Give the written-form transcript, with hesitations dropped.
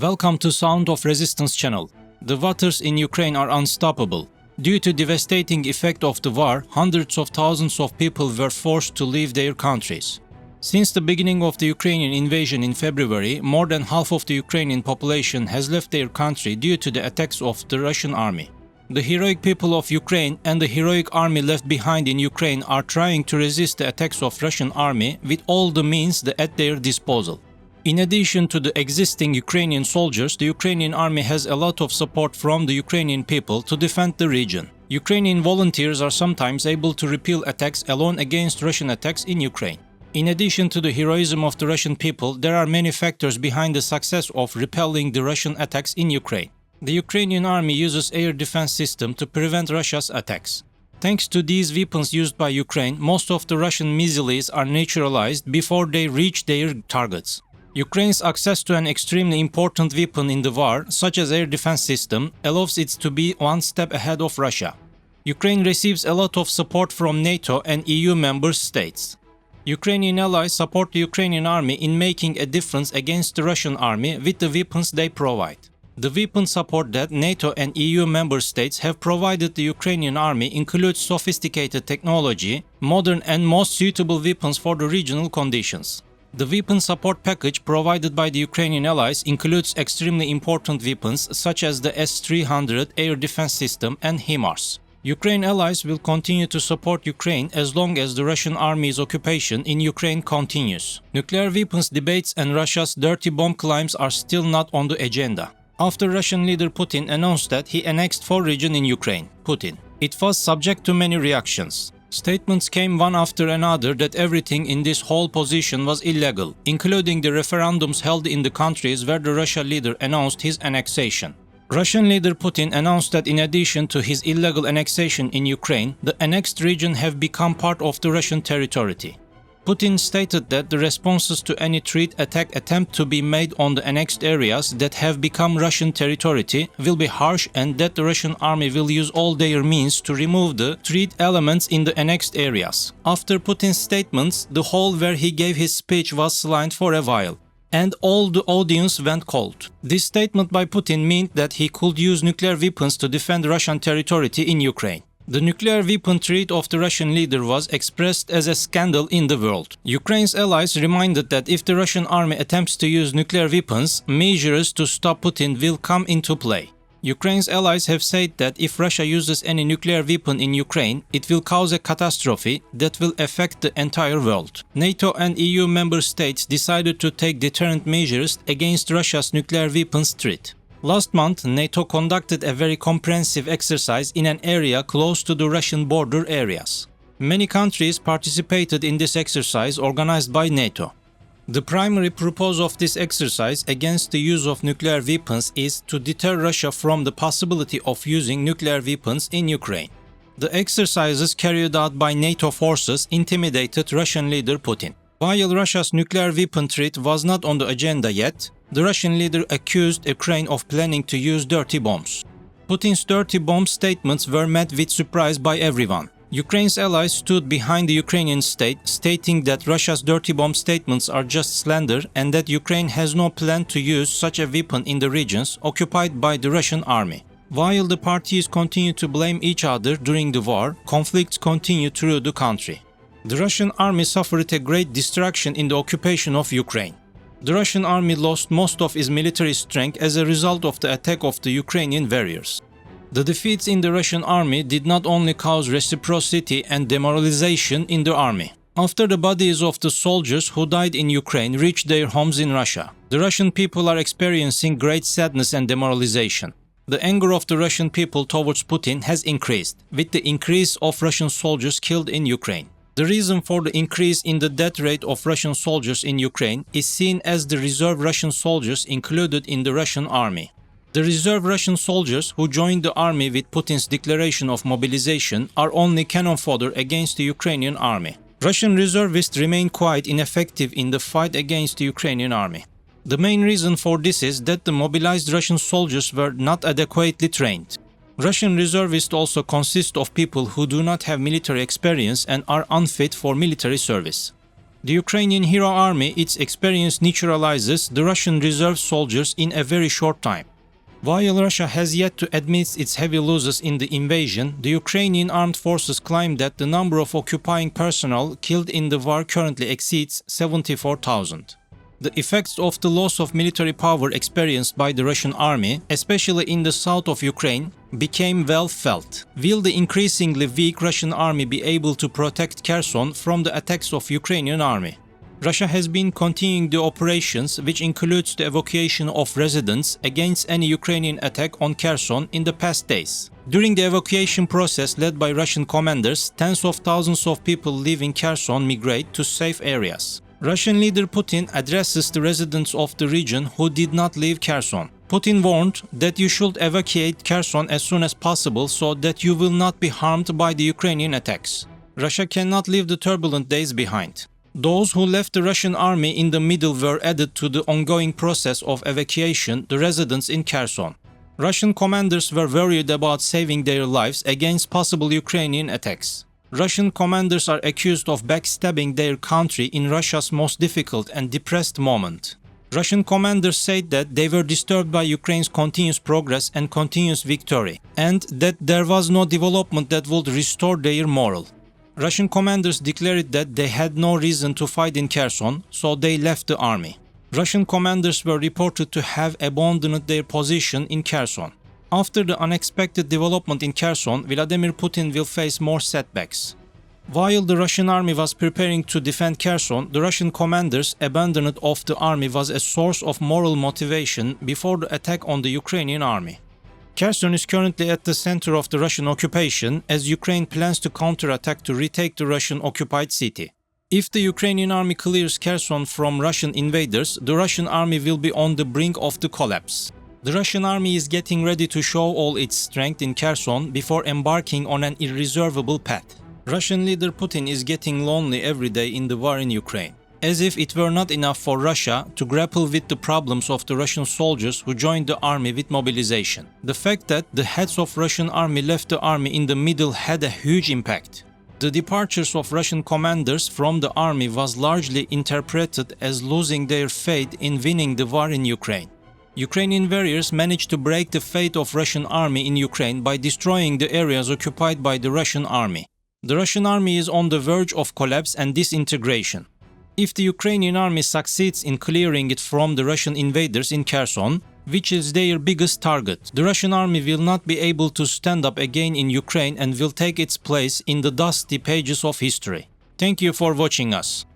Welcome to Sound of Resistance channel. The waters in Ukraine are unstoppable. Due to devastating effect of the war, hundreds of thousands of people were forced to leave their countries. Since the beginning of the Ukrainian invasion in February, more than half of the Ukrainian population has left their country due to the attacks of the Russian army. The heroic people of Ukraine and the heroic army left behind in Ukraine are trying to resist the attacks of Russian army with all the means at their disposal. In addition to the existing Ukrainian soldiers, the Ukrainian army has a lot of support from the Ukrainian people to defend the region. Ukrainian volunteers are sometimes able to repel attacks alone against Russian attacks in Ukraine. In addition to the heroism of the Russian people, there are many factors behind the success of repelling the Russian attacks in Ukraine. The Ukrainian army uses air defense system to prevent Russia's attacks. Thanks to these weapons used by Ukraine, most of the Russian missiles are neutralized before they reach their targets. Ukraine's access to an extremely important weapon in the war, such as air defense system, allows it to be one step ahead of Russia. Ukraine receives a lot of support from NATO and EU member states. Ukrainian allies support the Ukrainian army in making a difference against the Russian army with the weapons they provide. The weapon support that NATO and EU member states have provided the Ukrainian army includes sophisticated technology, modern and most suitable weapons for the regional conditions. The weapon support package provided by the Ukrainian allies includes extremely important weapons such as the S-300 air defense system and HIMARS. Ukraine allies will continue to support Ukraine as long as the Russian army's occupation in Ukraine continues. Nuclear weapons debates and Russia's dirty bomb claims are still not on the agenda. After Russian leader Putin announced that he annexed 4 regions in Ukraine, it was subject to many reactions. Statements came one after another that everything in this whole position was illegal, including the referendums held in the countries where the Russian leader announced his annexation. Russian leader Putin announced that in addition to his illegal annexation in Ukraine, the annexed region have become part of the Russian territory. Putin stated that the responses to any threat attack attempt to be made on the annexed areas that have become Russian territory will be harsh and that the Russian army will use all their means to remove the threat elements in the annexed areas. After Putin's statements, the hall where he gave his speech was silent for a while, and all the audience went cold. This statement by Putin meant that he could use nuclear weapons to defend Russian territory in Ukraine. The nuclear weapon threat of the Russian leader was expressed as a scandal in the world. Ukraine's allies reminded that if the Russian army attempts to use nuclear weapons, measures to stop Putin will come into play. Ukraine's allies have said that if Russia uses any nuclear weapon in Ukraine, it will cause a catastrophe that will affect the entire world. NATO and EU member states decided to take deterrent measures against Russia's nuclear weapons threat. Last month, NATO conducted a very comprehensive exercise in an area close to the Russian border areas. Many countries participated in this exercise organized by NATO. The primary purpose of this exercise against the use of nuclear weapons is to deter Russia from the possibility of using nuclear weapons in Ukraine. The exercises carried out by NATO forces intimidated Russian leader Putin. While Russia's nuclear weapon threat was not on the agenda yet, the Russian leader accused Ukraine of planning to use dirty bombs. Putin's dirty bomb statements were met with surprise by everyone. Ukraine's allies stood behind the Ukrainian state, stating that Russia's dirty bomb statements are just slander and that Ukraine has no plan to use such a weapon in the regions occupied by the Russian army. While the parties continue to blame each other during the war, conflicts continue through the country. The Russian army suffered a great destruction in the occupation of Ukraine. The Russian army lost most of its military strength as a result of the attack of the Ukrainian warriors. The defeats in the Russian army did not only cause reciprocity and demoralization in the army. After the bodies of the soldiers who died in Ukraine reached their homes in Russia, the Russian people are experiencing great sadness and demoralization. The anger of the Russian people towards Putin has increased, with the increase of Russian soldiers killed in Ukraine. The reason for the increase in the death rate of Russian soldiers in Ukraine is seen as the reserve Russian soldiers included in the Russian army. The reserve Russian soldiers who joined the army with Putin's declaration of mobilization are only cannon fodder against the Ukrainian army. Russian reservists remain quite ineffective in the fight against the Ukrainian army. The main reason for this is that the mobilized Russian soldiers were not adequately trained. Russian reservists also consist of people who do not have military experience and are unfit for military service. The Ukrainian Hero Army, its experience neutralizes the Russian reserve soldiers in a very short time. While Russia has yet to admit its heavy losses in the invasion, the Ukrainian armed forces claim that the number of occupying personnel killed in the war currently exceeds 74,000. The effects of the loss of military power experienced by the Russian army, especially in the south of Ukraine, became well felt. Will the increasingly weak Russian army be able to protect Kherson from the attacks of Ukrainian army? Russia has been continuing the operations, which includes the evacuation of residents against any Ukrainian attack on Kherson in the past days. During the evacuation process led by Russian commanders, tens of thousands of people leaving Kherson migrate to safe areas. Russian leader Putin addresses the residents of the region who did not leave Kherson. Putin warned that you should evacuate Kherson as soon as possible so that you will not be harmed by the Ukrainian attacks. Russia cannot leave the turbulent days behind. Those who left the Russian army in the middle were added to the ongoing process of evacuation, the residents in Kherson. Russian commanders were worried about saving their lives against possible Ukrainian attacks. Russian commanders are accused of backstabbing their country in Russia's most difficult and depressed moment. Russian commanders said that they were disturbed by Ukraine's continuous progress and continuous victory, and that there was no development that would restore their morale. Russian commanders declared that they had no reason to fight in Kherson, so they left the army. Russian commanders were reported to have abandoned their position in Kherson. After the unexpected development in Kherson, Vladimir Putin will face more setbacks. While the Russian army was preparing to defend Kherson, the Russian commanders' abandonment of the army was a source of moral motivation before the attack on the Ukrainian army. Kherson is currently at the center of the Russian occupation as Ukraine plans to counterattack to retake the Russian-occupied city. If the Ukrainian army clears Kherson from Russian invaders, the Russian army will be on the brink of the collapse. The Russian army is getting ready to show all its strength in Kherson before embarking on an irreversible path. Russian leader Putin is getting lonely every day in the war in Ukraine. As if it were not enough for Russia to grapple with the problems of the Russian soldiers who joined the army with mobilization. The fact that the heads of Russian army left the army in the middle had a huge impact. The departures of Russian commanders from the army was largely interpreted as losing their faith in winning the war in Ukraine. Ukrainian warriors managed to break the fate of Russian army in Ukraine by destroying the areas occupied by the Russian army. The Russian army is on the verge of collapse and disintegration. If the Ukrainian army succeeds in clearing it from the Russian invaders in Kherson, which is their biggest target, the Russian army will not be able to stand up again in Ukraine and will take its place in the dusty pages of history. Thank you for watching us.